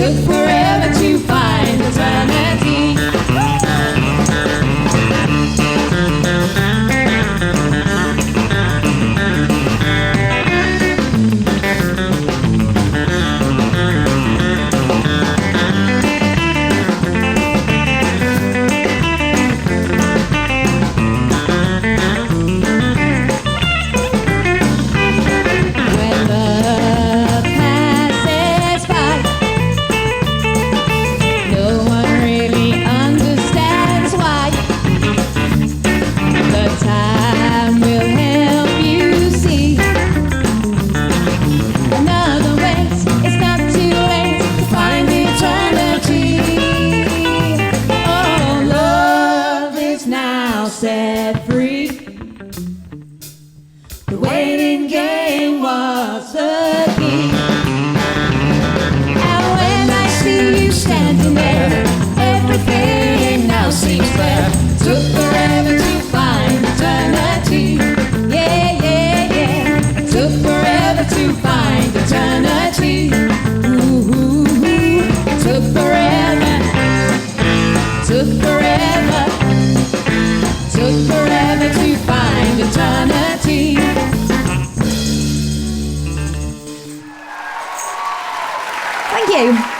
took forever to find eternity. Set free. The waiting game was the key. And when I see you standing there, everything now seems fair. Took forever to find eternity. Yeah, yeah, yeah. Took forever to find eternity. Ooh, ooh, ooh. Took forever. Took forever. Took forever to find eternity. Thank you.